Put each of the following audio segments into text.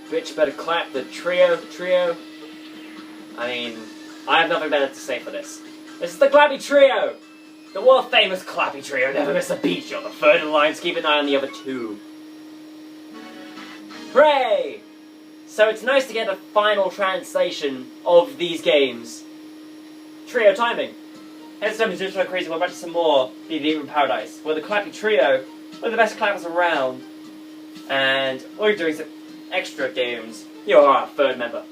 Bitch better clap the trio. I mean, I have nothing better to say for this. This is the Clappy Trio! The world famous Clappy Trio never miss a beat. You're the third in line, so keep an eye on the other two. Hooray! So it's nice to get a final translation of these games. Trio timing. Here's some just like crazy. We're back to some more BB in Paradise, where the Clappy Trio, one of the best clappers around, and we're doing some extra games. You are our third member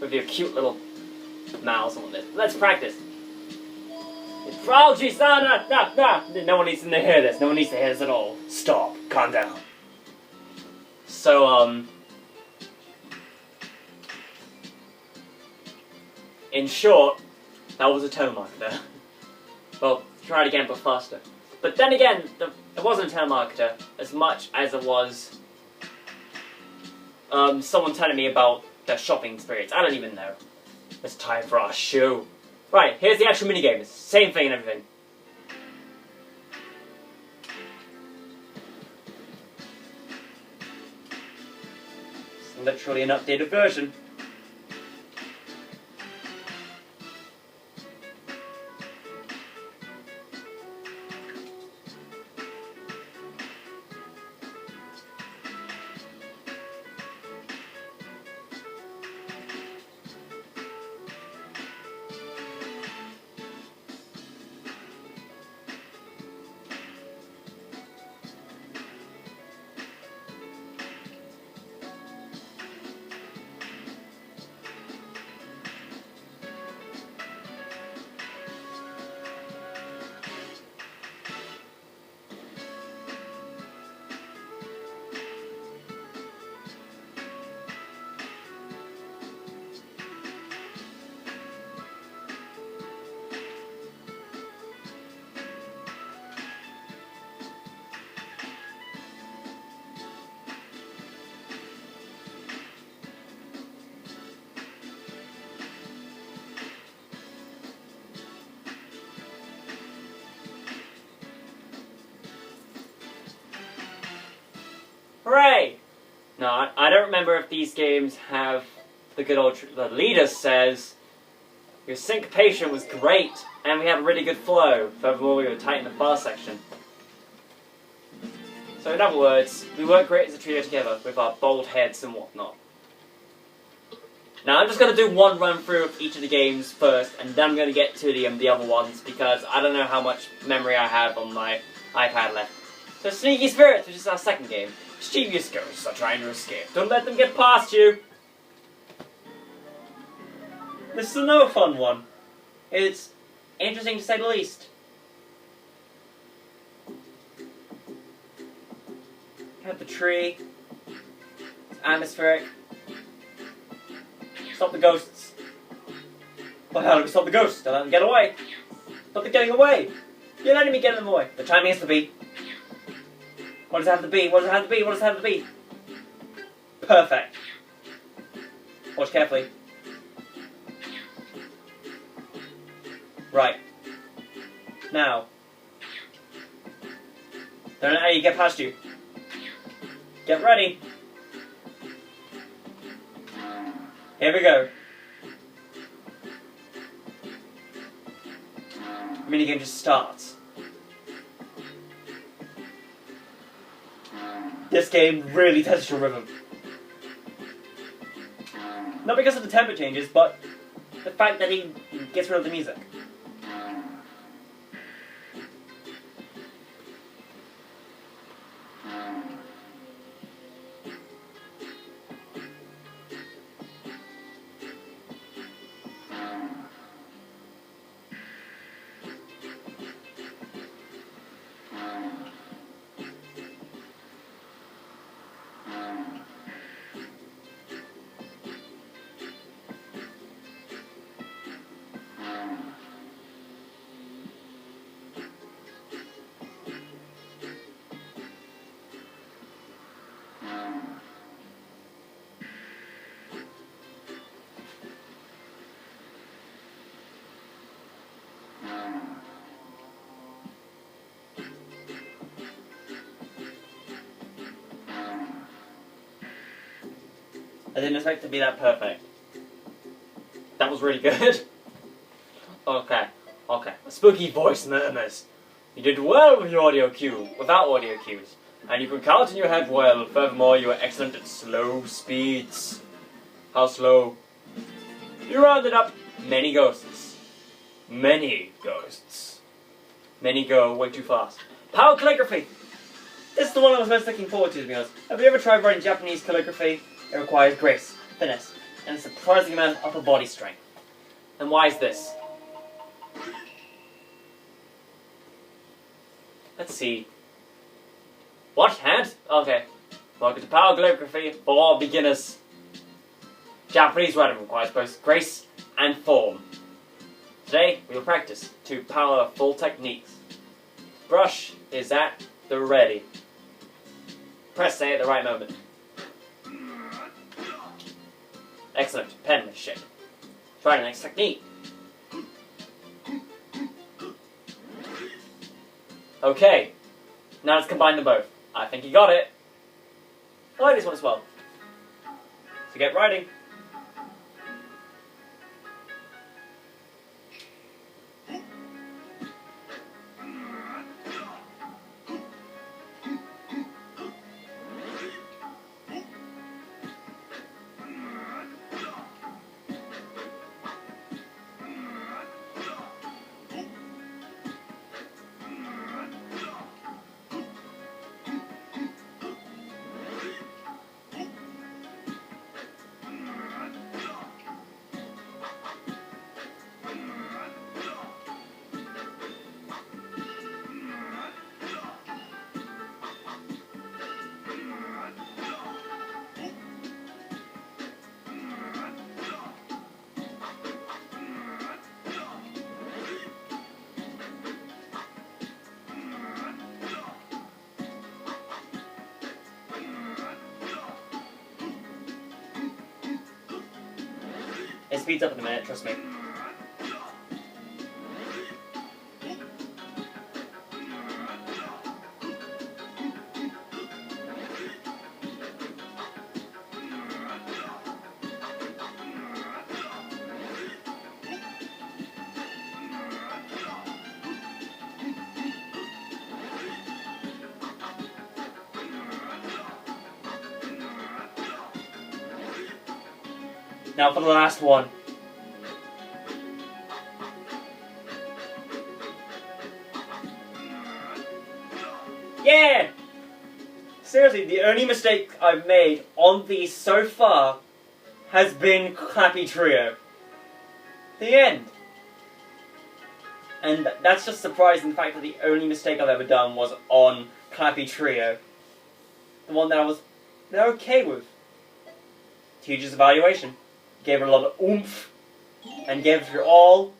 with your cute little mouths on this. Let's practice. Oh jeez, no! No one needs to hear this. No one needs to hear this at all. Stop. Calm down. So in short, that was a tone marketer. Well, try it again, but faster. But then again, it wasn't a tone marketer as much as it was someone telling me about their shopping experience. I don't even know. It's time for our show. Right, here's the actual minigame. It's the same thing and everything. It's literally an updated version. Hooray! No, I don't remember if these games have the good old... The leader says, your syncopation was great, and we had a really good flow. Furthermore, we were tight in the fast section. So in other words, we work great as a trio together, with our bold heads and whatnot. Now I'm just going to do one run through of each of the games first, and then I'm going to get to the other ones, because I don't know how much memory I have on my iPad left. So Sneaky Spirits, which is our second game. Mischievous ghosts are trying to escape. Don't let them get past you! This is another fun one. It's interesting to say the least. Have the tree. It's atmospheric. Stop the ghosts. Well, how do we stop the ghosts? Don't let them get away. Stop them getting away. You're letting me get them away. The timing has to be. What does it have to be? What does it have to be? What does it have to be? Perfect. Watch carefully. Right. Now. Don't let you get past you. Get ready. Here we go. The minigame just starts. This game really tests your rhythm. Not because of the tempo changes, but the fact that he gets rid of the music. I didn't expect it to be that perfect. That was really good. Okay. A spooky voice murmurs. You did well with your audio cue, without audio cues. And you can count in your head well. Furthermore, you are excellent at slow speeds. How slow? You rounded up many ghosts. Many ghosts. Many go way too fast. Power calligraphy. This is the one I was most looking forward to be honest. Have you ever tried writing Japanese calligraphy? It requires grace, finesse, and a surprising amount of upper body strength. And why is this? Let's see. What? Hand? Okay. Welcome to Power Calligraphy for beginners. Japanese writing requires both grace and form. Today, we will practice 2 powerful techniques. Brush is at the ready. Press A at the right moment. Excellent. Penmanship. Try the next technique. Okay. Now let's combine them both. I think you got it. I like this one as well. So get writing. It speeds up in a minute, trust me. Now for the last one. Yeah! Seriously, the only mistake I've made on these so far has been Clappy Trio. The end. And that's just surprising, the fact that the only mistake I've ever done was on Clappy Trio. The one that I was okay with. Teacher's evaluation. Gave it a lot of oomph. And gave it your all.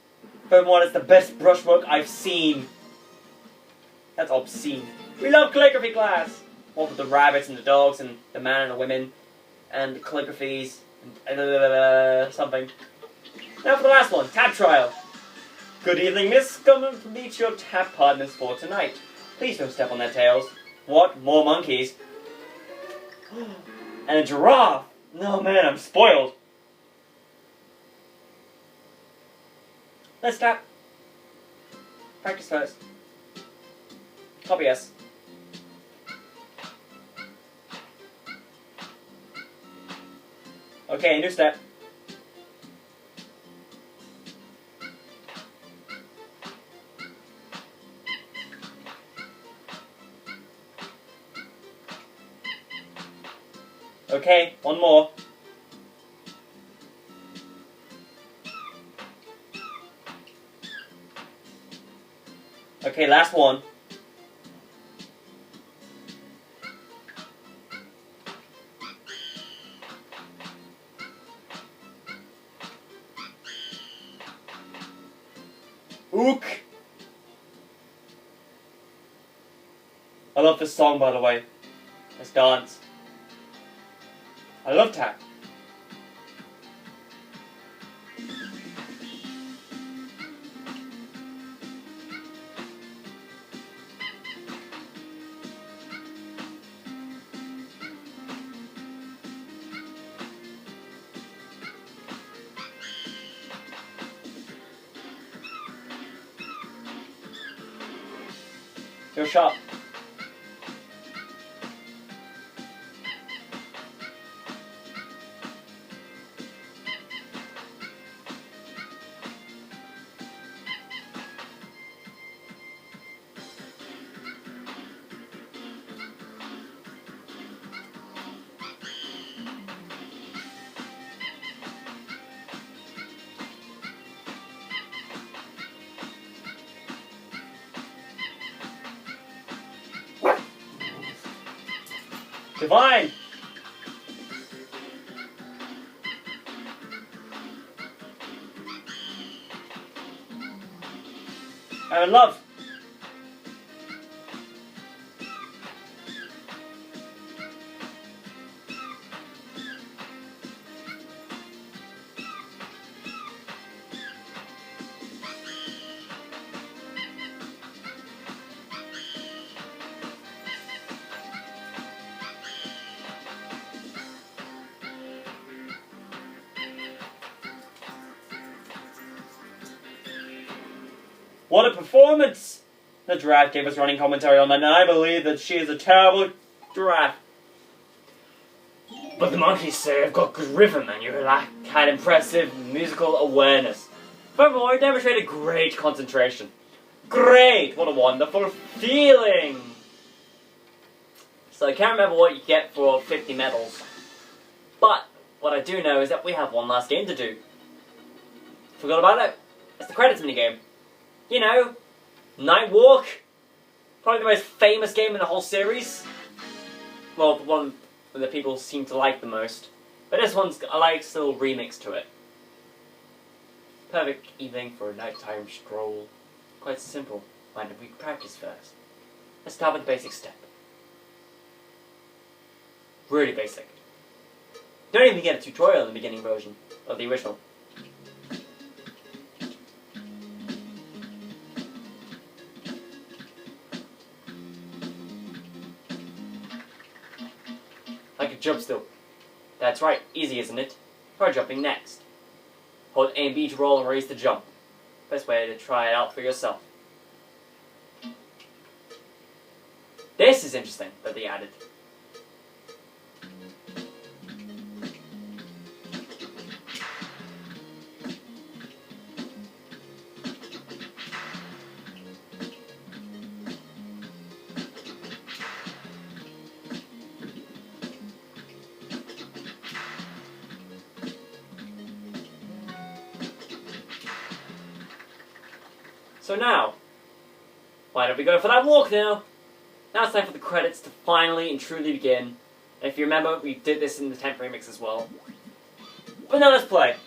Furthermore, it's the best brushwork I've seen. That's obscene. We love calligraphy class! What with the rabbits and the dogs and the man and the women. And the calligraphies. And something. Now for the last one. Tap trial. Good evening, miss. Come and meet your tap partners for tonight. Please don't step on their tails. What? More monkeys? And a giraffe! No, man, I'm spoiled. Let's tap. Practice first. Copy yes. Okay, new step. Okay, one more. Okay, last one. Ook! I love this song, by the way. Let's dance. I love tap. Feel sharp. Divine! I'm in love. What a performance! The giraffe gave us running commentary on that, and I believe that she is a terrible giraffe. But the monkeys say I've got good rhythm, and you had impressive musical awareness. Furthermore, you demonstrated great concentration. Great! What a wonderful feeling! So I can't remember what you get for 50 medals. But what I do know is that we have one last game to do. Forgot about it. It's the credits minigame. You know, Night Walk. Probably the most famous game in the whole series. Well, the one that people seem to like the most. But this one's a nice little remix to it. Perfect evening for a nighttime stroll. Quite simple. Mind if we practice first? Let's start with the basic step. Really basic. Don't even get a tutorial in the beginning version of the original. I could jump still. That's right, easy isn't it? Try jumping next. Hold A and B to roll and raise to jump. Best way to try it out for yourself. This is interesting that they added. So now, why don't we go for that walk now? Now it's time for the credits to finally and truly begin. And if you remember, we did this in the 10th remix as well. But now let's play.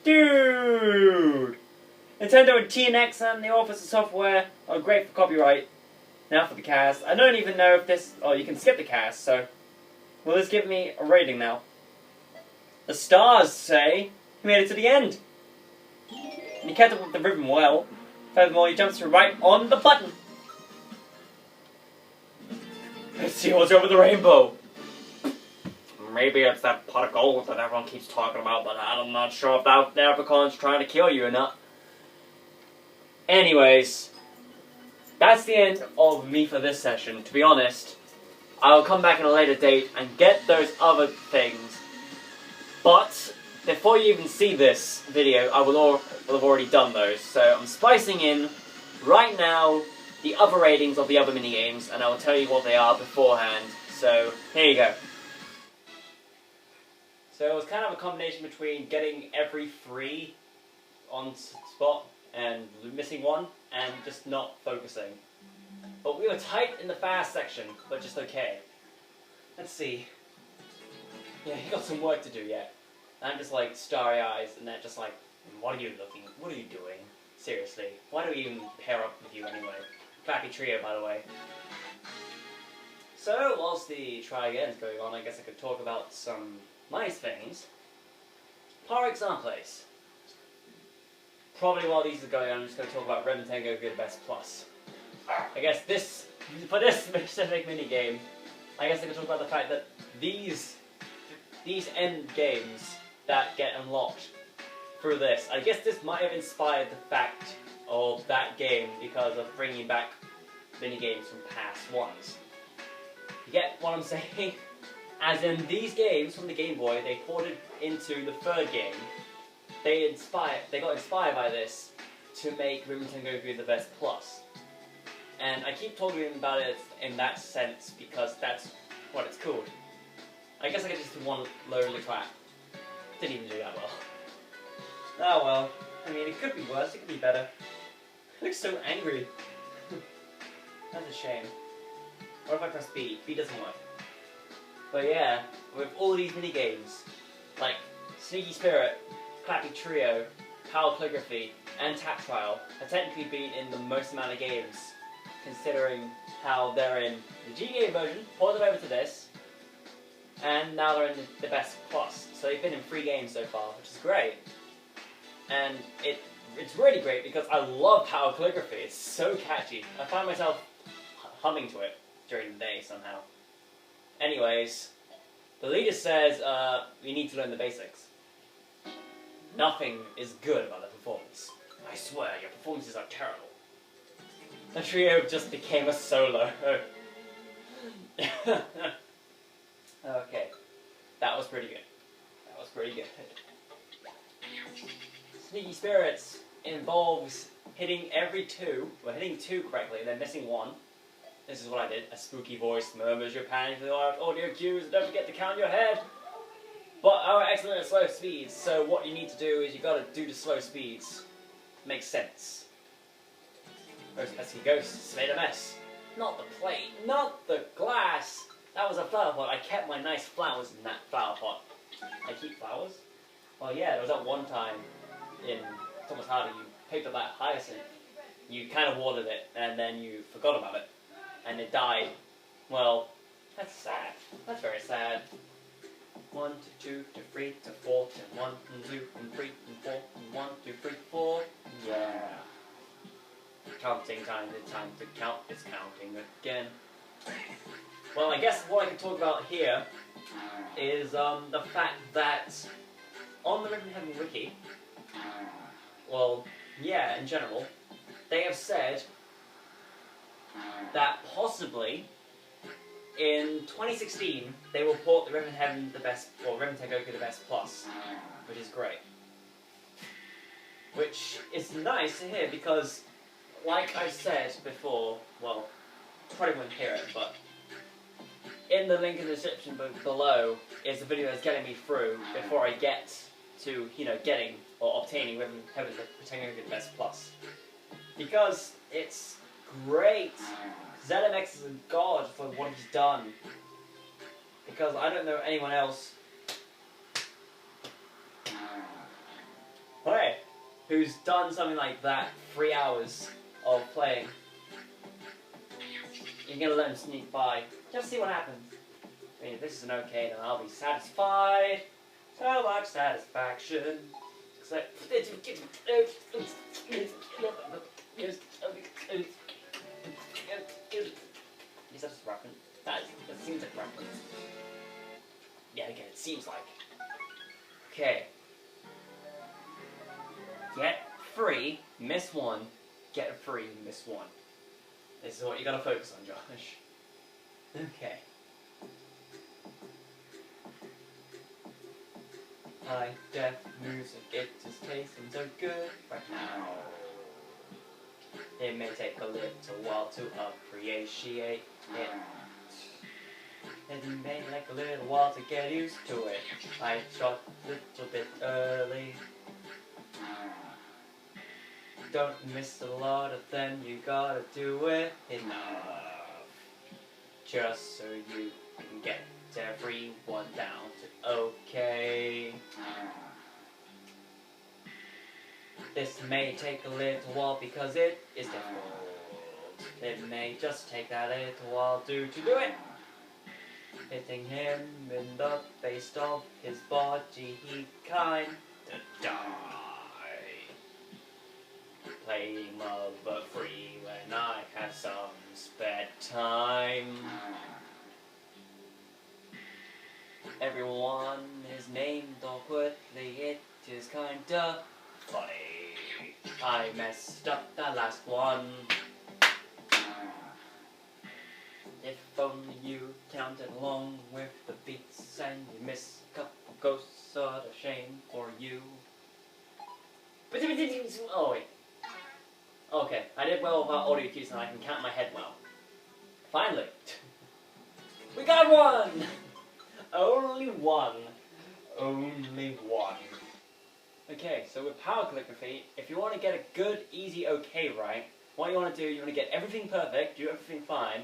Dude! Nintendo and TNX and the Office of Software are great for copyright. Now for the cast. I don't even know if this... Oh, you can skip the cast, so... Will this give me a rating now? The stars say he made it to the end. And he kept up with the rhythm well. Furthermore, he jumps right on the button. Let's see what's over the rainbow. Maybe it's that pot of gold that everyone keeps talking about, but I'm not sure if that leprechaun's trying to kill you or not. Anyways, that's the end of me for this session. To be honest, I'll come back in a later date and get those other things. But before you even see this video, I will have already done those. So I'm splicing in right now the other ratings of the other minigames, and I will tell you what they are beforehand. So here you go. So it was kind of a combination between getting every 3 on spot and missing 1, and just not focusing. But we were tight in the fast section, but just okay. Let's see. Yeah, he got some work to do yet. I'm just like starry eyes, and they're just like, what are you looking? What are you doing? Seriously, why do we even pair up with you anyway? Crappy trio, by the way. So, whilst the try again is going on, I guess I could talk about some nice things. Par examples. Probably while these are going on, I'm just going to talk about Rem Tango Good Best Plus. I guess for this specific minigame, I guess I could talk about the fact that these end games that get unlocked through this, I guess this might have inspired the fact of that game because of bringing back minigames from past ones. You get what I'm saying? As in, these games from the Game Boy, they ported into the 3rd game. They got inspired by this to make Rhythm Tengoku the Best Plus. And I keep talking about it in that sense because that's what it's called. I guess I could just do one lonely clap. Didn't even do that well. Oh well. I mean, it could be worse, it could be better. It looks so angry. That's a shame. What if I press B? B doesn't work. But yeah, with all these minigames, like Sneaky Spirit, Clappy Trio, Power Calligraphy, and Tap Trial, have technically been in the most amount of games, considering how they're in the G game version, ported over to this, and now they're in the Best Plus. So they've been in 3 games so far, which is great. And it's really great because I love Power Calligraphy. It's so catchy. I find myself humming to it during the day somehow. Anyways, the leader says we need to learn the basics. Nothing is good about the performance. I swear, your performances are terrible. The trio just became a solo. Okay, that was pretty good. That was pretty good. Sneaky Spirits involves hitting every 2, well, hitting 2 correctly, and then missing 1. This is what I did. A spooky voice murmurs your panic to the audio cues, and don't forget to count your head. But our excellent at slow speeds, so what you need to do is you gotta do the slow speeds. Makes sense. First pesky ghosts made a mess. Not the plate, not the glass. That was a flower pot. I kept my nice flowers in that flower pot. I keep flowers? Well, yeah, there was that one time in Thomas Hardy, you picked up that hyacinth. You kind of watered it, and then you forgot about it. And it died. Well, that's sad. That's very sad. 1 to 2 to 3 to 4 to 1 and 2 and 3 and 4 and 1 2 3 4. Yeah. Counting time. The time to count is counting again. Well, I guess what I could talk about here is the fact that on the Rhythm Heaven wiki, well, yeah, in general, they have said that possibly in 2016 they will port the Rhythm Heaven the Best, or Rhythm Tengoku the Best Plus, which is great. Which is nice to hear because, like I said before, well, probably wouldn't hear it, but in the link in the description below is the video that's getting me through before I get to, you know, getting or obtaining Rhythm Heaven the Tengoku the Best Plus. Because it's great. ZMX is a god for what he's done. Because I don't know anyone else who's done something like that, 3 hours of playing. You're gonna let him sneak by. Just see what happens. I mean, if this is an okay, then I'll be satisfied. So much satisfaction. Except... Is that just a reference? That seems like a reference. Yeah, again, it seems like. Okay. Get free, miss one. Get free, miss one. This is what you gotta focus on, Josh. Okay. High def music, it is tasting so good right now. It may take a little while to appreciate it. It may take a little while to get used to it. I shot a little bit early. Don't miss a lot of them, you gotta do it enough. Just so you can get everyone down to okay. This may take a little while because it is difficult. It may just take that little while to do it. Hitting him in the face of his body, he kinda die. Playing Mother Free when I have some spare time. Everyone is named awkwardly, it is kinda funny. I messed up the last one. If only you counted along with the beats and you miss a couple ghosts, sort of shame for you. Oh wait. Okay, I did well with our audio cues and I can count my head well. Finally! We got one! Only one. Only one. Okay, so with power calligraphy, if you want to get a good, easy okay right, what you want to do, you want to get everything perfect, do everything fine,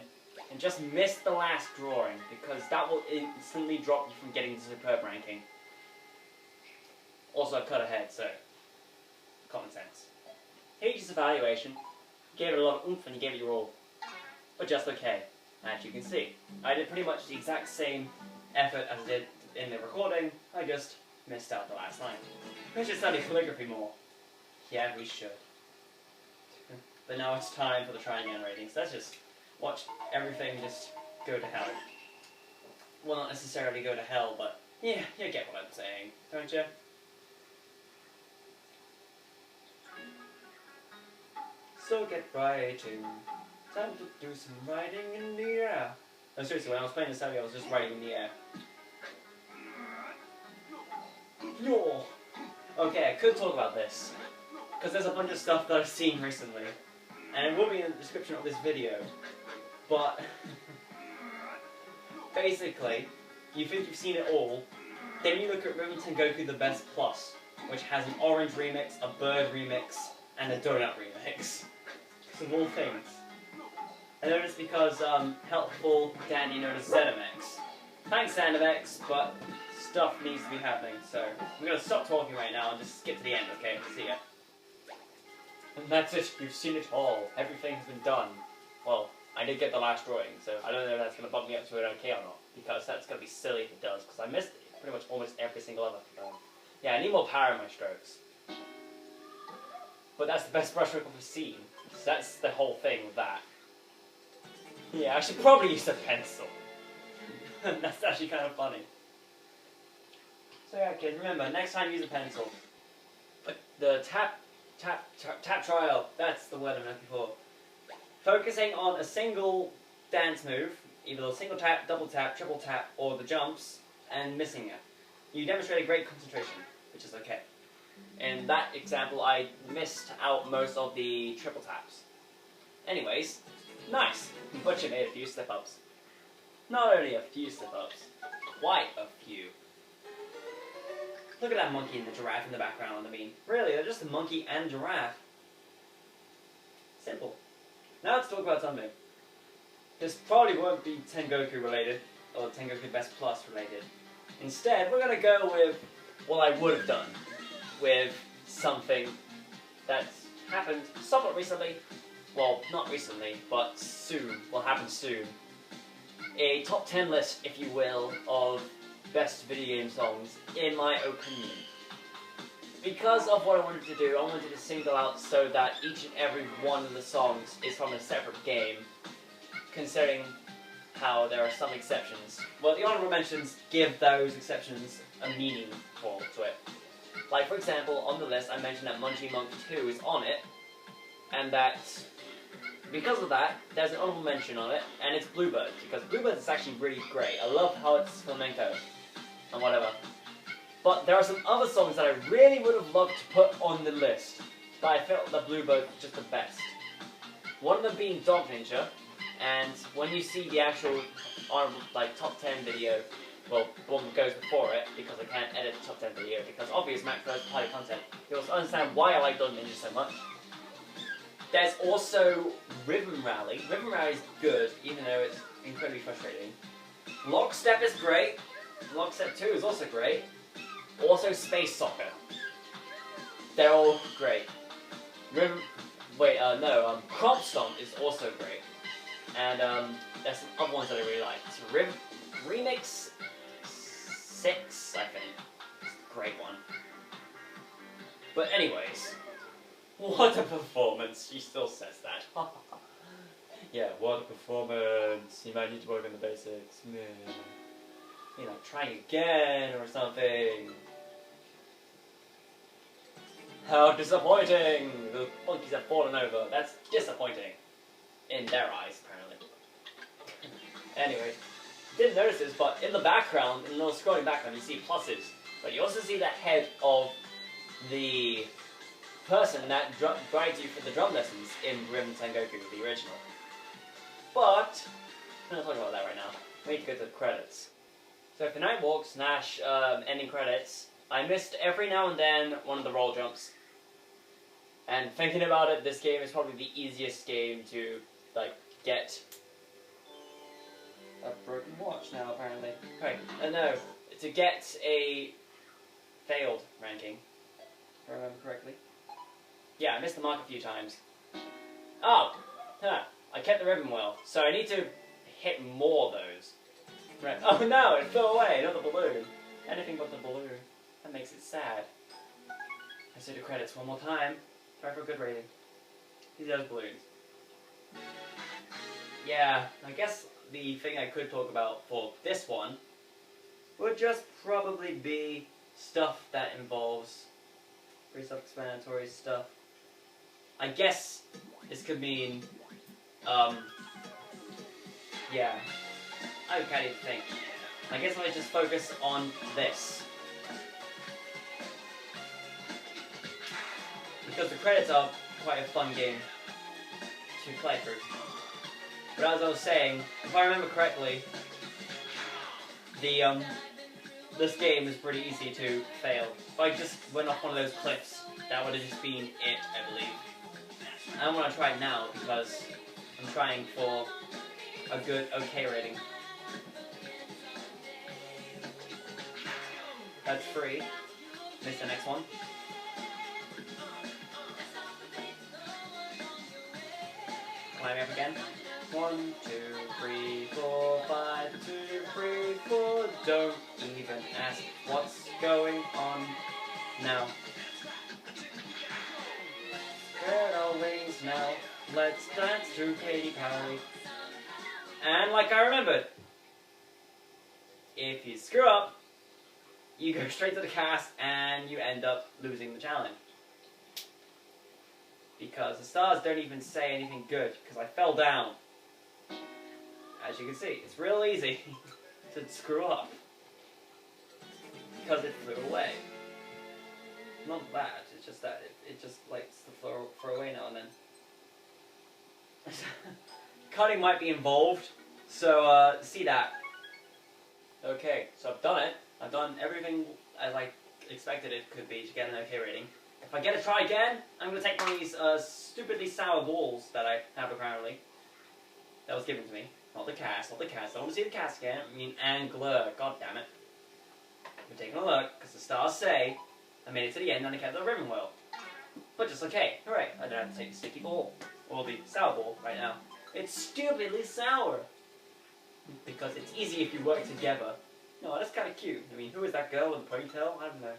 and just miss the last drawing, because that will instantly drop you from getting to superb ranking. Also, I've cut ahead, so common sense. Page's evaluation, you gave it a lot of oomph and you gave it your all, but just okay. As you can see, I did pretty much the exact same effort as I did in the recording, I just missed out the last line. We should study calligraphy more. Yeah, we should. But now it's time for the trying again rating, so let's just watch everything just go to hell. Well, not necessarily go to hell, but yeah, you get what I'm saying, don't you? So get writing. Time to do some writing in the air. No, seriously, when I was playing this earlier, I was just writing in the air. Yo! Okay, I could talk about this, because there's a bunch of stuff that I've seen recently, and it will be in the description of this video, but basically, you think you've seen it all, then you look at Ribbon Tengoku The Best Plus, which has an orange remix, a bird remix, and a donut remix. Of all things. I know it's because helpful dandy known as ZeniMax. Thanks ZeniMax, but stuff needs to be happening, so I'm going to stop talking right now and just skip to the end, okay? See ya. And that's it, you've seen it all. Everything has been done. Well, I did get the last drawing, so I don't know if that's going to bump me up to an okay or not, because that's going to be silly if it does, because I missed pretty much almost every single other. Yeah, I need more power in my strokes. But that's the best brushstroke I've seen. So that's the whole thing with that. Yeah, I should probably use a pencil. That's actually kind of funny. So yeah, kids, remember, next time use a pencil. But the tap trial, that's the word I'm looking for. Focusing on a single dance move, either a single tap, double tap, triple tap, or the jumps, and missing it. You demonstrated great concentration, which is okay. In that example, I missed out most of the triple taps. Anyways, nice! But you made a few slip-ups. Not only a few slip-ups, quite a few. Look at that monkey and the giraffe in the background, I mean. Really, they're just a monkey and giraffe. Simple. Now let's talk about something. This probably won't be Tengoku related, or Tengoku Best Plus related. Instead, we're going to go with what I would have done with something that's happened somewhat recently. Well, not recently, but soon. Will happen soon. a top 10 list, if you will, of best video game songs, in my opinion. Because of what I wanted to do, I wanted to single out so that each and every one of the songs is from a separate game, considering how there are some exceptions. Well, the honorable mentions give those exceptions a meaningful to it. Like, for example, on the list I mentioned that Munchie Monk 2 is on it, and that because of that, there's an honorable mention on it, and it's Bluebird, because Bluebird is actually really great. I love how it's flamenco, and whatever. But there are some other songs that I really would have loved to put on the list, but I felt that Bluebird was just the best. One of them being Dog Ninja, and when you see the actual top 10 video, well, one goes before it, because I can't edit the top 10 video, because obvious Max first party content. You'll understand why I like Dog Ninja so much. There's also Rhythm Rally. Rhythm Rally is good, even though it's incredibly frustrating. Lockstep is great. Lockstep 2 is also great. Also Space Soccer. They're all great. Crop Stomp is also great. And there's some other ones that I really like. So Remix 6, I think. It's a great one. But anyways, what a performance. She still says that. Yeah, what a performance. You might need to work on the basics. You know, trying again or something. How disappointing! The monkeys have fallen over. That's disappointing. In their eyes, apparently. Anyway, didn't notice this, but in the background, in the little scrolling background, you see pluses. But you also see the head of the person that guides you for the drum lessons in Grim Tengoku, the original. But, I'm not talking about that right now. We need to go to the credits. So for Night Walk / ending credits, I missed every now and then one of the roll jumps. And thinking about it, this game is probably the easiest game to, get. A broken watch now, apparently. Okay, no, to get a failed ranking, if I remember correctly. Yeah, I missed the mark a few times. Oh! I kept the ribbon well, so I need to hit more of those. Right. Oh no, it flew away, not the balloon. Anything but the balloon. That makes it sad. Let's do the credits one more time. Try for a good rating. These are those balloons. Yeah, I guess the thing I could talk about for this one would just probably be stuff that involves pretty self-explanatory stuff. I guess this could mean, yeah. I can't even think. I guess I might just focus on this. Because the credits are quite a fun game to play through. But as I was saying, if I remember correctly, this game is pretty easy to fail. If I just went off one of those cliffs, that would have just been it, I believe. I don't want to try it now because I'm trying for a good okay rating. That's free. Missed the next one. Climbing up again. 1, 2, 3, 4, 5, 2, 3, 4. Don't even ask what's going on now. Spread our wings now. Let's dance to Katy Perry. And like I remembered, if you screw up, you go straight to the cast and you end up losing the challenge. Because the stars don't even say anything good, because I fell down. As you can see, it's real easy to screw up. Because it flew away. Not that, it's just that it just likes to throw away now and then. Cutting might be involved, so see that. Okay, so I've done it. I've done everything as I expected it could be to get an okay rating. If I get to try again, I'm going to take one of these stupidly sour balls that I have apparently. That was given to me. Not the cast, not the cast. I don't want to see the cast again. I mean Angler. God damn it. We're taking a look, because the stars say I made it to the end and I kept the ribbon well. But just okay. Hooray. I don't have to take the sticky ball. Or the sour ball right now. It's stupidly sour. because it's easy if you work together. No, that's kind of cute. I mean, who is that girl with the ponytail? I don't know.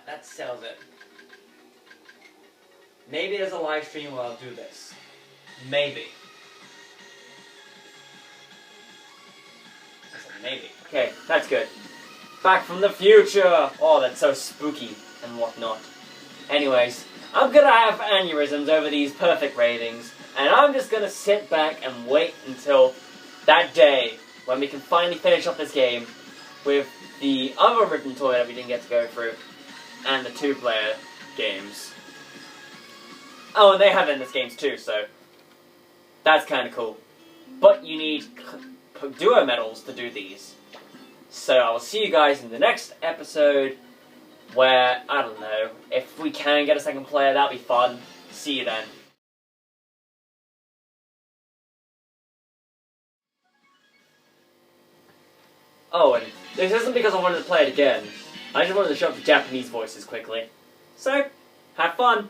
That sells it. Maybe there's a live stream where I'll do this. Maybe. I said maybe. Okay, that's good. Back from the future! Oh, that's so spooky and whatnot. Anyways, I'm gonna have aneurysms over these perfect ratings, and I'm just gonna sit back and wait until that day when we can finally finish up this game with the other written toy that we didn't get to go through, and the 2-player games. Oh, and they have endless games too, so that's kind of cool. But you need duo medals to do these. So I will see you guys in the next episode, where, I don't know, if we can get a second player, that'll be fun. See you then. Oh, and this isn't because I wanted to play it again. I just wanted to show up the Japanese voices quickly. So, have fun!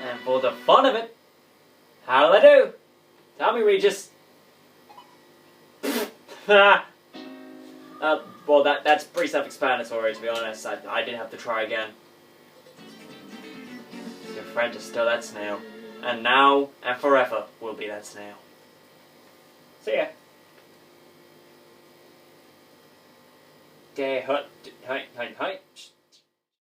And for the fun of it, how'll I do? Tell me, Regis. Well, that's pretty self-explanatory, to be honest. I did have to try again. Your friend is still that snail. And now, and forever, will be that snail. See ya. Hi.